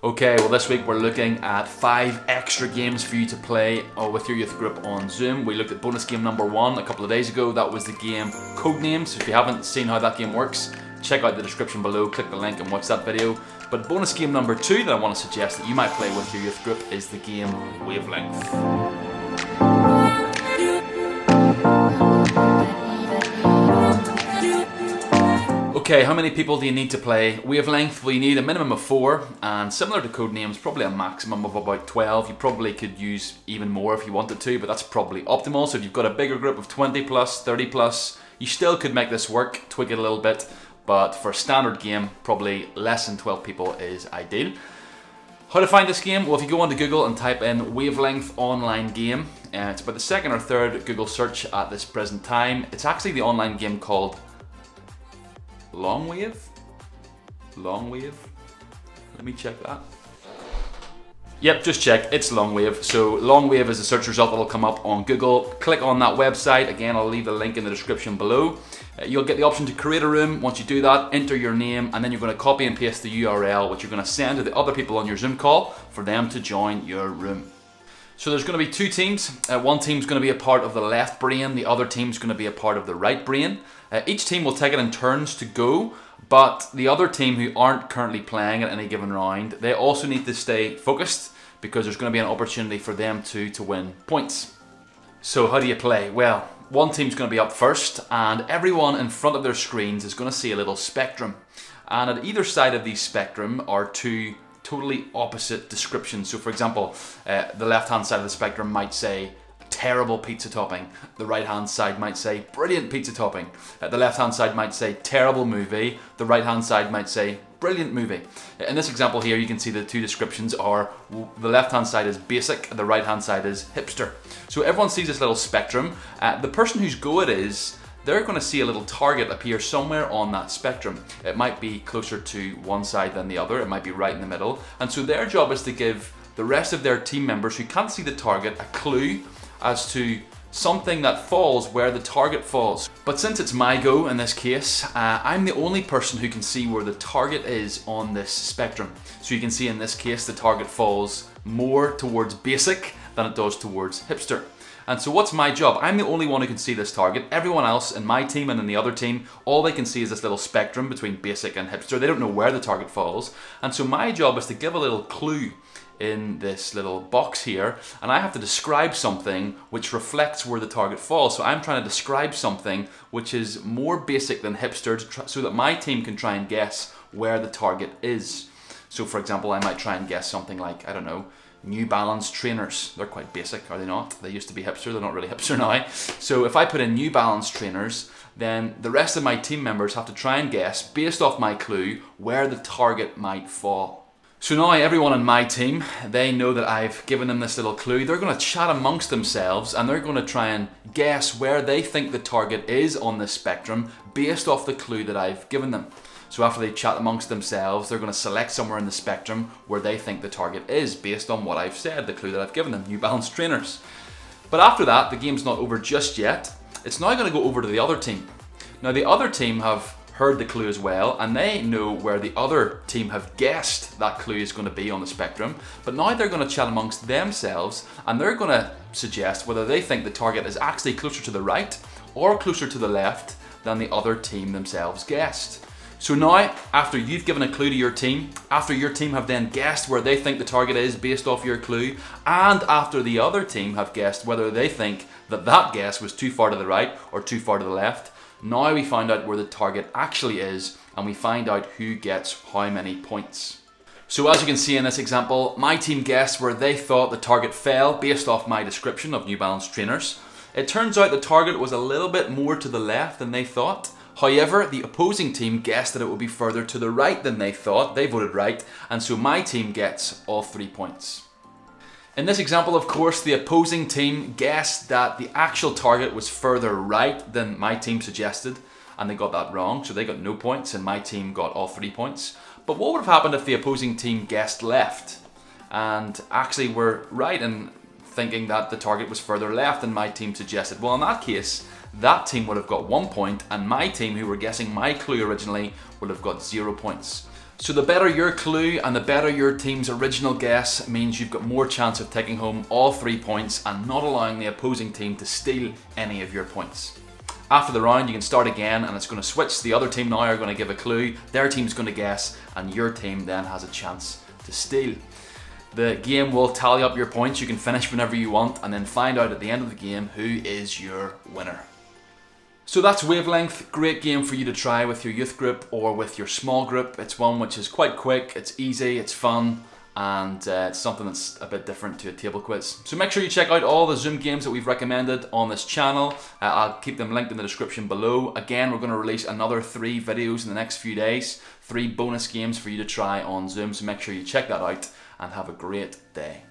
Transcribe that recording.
Okay, well this week we're looking at 5 extra games for you to play with your youth group on Zoom. We looked at bonus game number 1 a couple of days ago. That was the game Codenames. If you haven't seen how that game works, check out the description below, click the link and watch that video. But bonus game number 2 that I want to suggest that you might play with your youth group is the game Wavelength. Okay, how many people do you need to play Wavelength? Well, you need a minimum of 4, and similar to Codenames, probably a maximum of about 12. You probably could use even more if you wanted to, but that's probably optimal. So if you've got a bigger group of 20 plus, 30 plus, you still could make this work, tweak it a little bit, but for a standard game, probably less than 12 people is ideal. How to find this game? Well, if you go onto Google and type in Wavelength online game, it's about the 2nd or 3rd Google search at this present time. It's actually the online game called Longwave? Longwave? Let me check that. Yep, just check, it's Longwave. So Longwave is a search result that'll come up on Google. Click on that website. Again, I'll leave the link in the description below. You'll get the option to create a room. Once you do that, enter your name, and then you're going to copy and paste the URL, which you're going to send to the other people on your Zoom call for them to join your room. So there's going to be 2 teams. One team's going to be a part of the left brain, the other team's going to be a part of the right brain. Each team will take it in turns to go, but the other team who aren't currently playing at any given round, they also need to stay focused because there's going to be an opportunity for them to win points. So how do you play? Well, one team's going to be up first, and everyone in front of their screens is going to see a little spectrum. And at either side of the spectrum are 2 totally opposite descriptions. So for example, the left hand side of the spectrum might say terrible pizza topping. The right hand side might say brilliant pizza topping. The left hand side might say terrible movie. The right hand side might say brilliant movie. In this example here, you can see the 2 descriptions are the left hand side is basic, the right hand side is hipster. So everyone sees this little spectrum. The person whose go it is, they're going to see a little target appear somewhere on that spectrum. It might be closer to one side than the other, it might be right in the middle. And so their job is to give the rest of their team members who can't see the target a clue as to something that falls where the target falls. But since it's my go in this case, I'm the only person who can see where the target is on this spectrum. So you can see in this case the target falls more towards basic than it does towards hipster. And so what's my job? I'm the only one who can see this target. Everyone else in my team and in the other team, all they can see is this little spectrum between basic and hipster. They don't know where the target falls. And so my job is to give a little clue in this little box here, and I have to describe something which reflects where the target falls. So I'm trying to describe something which is more basic than hipster so that my team can try and guess where the target is. So for example, I might try and guess something like, I don't know, New Balance trainers. They're quite basic, are they not? They used to be hipster, they're not really hipster now. So if I put in New Balance trainers, then the rest of my team members have to try and guess, based off my clue, where the target might fall. So now everyone on my team, they know that I've given them this little clue. They're going to chat amongst themselves and they're going to try and guess where they think the target is on this spectrum based off the clue that I've given them. So after they chat amongst themselves, they're going to select somewhere in the spectrum where they think the target is based on what I've said, the clue that I've given them, New Balance trainers. But after that, the game's not over just yet. It's now going to go over to the other team. Now the other team have heard the clue as well, and they know where the other team have guessed that clue is going to be on the spectrum. But now they're going to chat amongst themselves and they're going to suggest whether they think the target is actually closer to the right or closer to the left than the other team themselves guessed. So now, after you've given a clue to your team, after your team have then guessed where they think the target is based off your clue, and after the other team have guessed whether they think that that guess was too far to the right or too far to the left, now we find out where the target actually is, and we find out who gets how many points. So as you can see in this example, my team guessed where they thought the target fell based off my description of New Balance trainers. It turns out the target was a little bit more to the left than they thought. However, the opposing team guessed that it would be further to the right than they thought. They voted right, and so my team gets all 3 points. In this example, of course, the opposing team guessed that the actual target was further right than my team suggested, and they got that wrong, so they got no points, and my team got all 3 points. But what would have happened if the opposing team guessed left, and actually were right in thinking that the target was further left than my team suggested? Well, in that case, that team would have got 1 point, and my team, who were guessing my clue originally, would have got 0 points. So the better your clue and the better your team's original guess means you've got more chance of taking home all 3 points and not allowing the opposing team to steal any of your points. After the round you can start again and it's going to switch. The other team now are going to give a clue, their team's going to guess, and your team then has a chance to steal. The game will tally up your points, you can finish whenever you want and then find out at the end of the game who is your winner. So that's Wavelength, great game for you to try with your youth group or with your small group. It's one which is quite quick, it's easy, it's fun, and it's something that's a bit different to a table quiz. So make sure you check out all the Zoom games that we've recommended on this channel. I'll keep them linked in the description below. Again, we're going to release another 3 videos in the next few days, 3 bonus games for you to try on Zoom, so make sure you check that out and have a great day.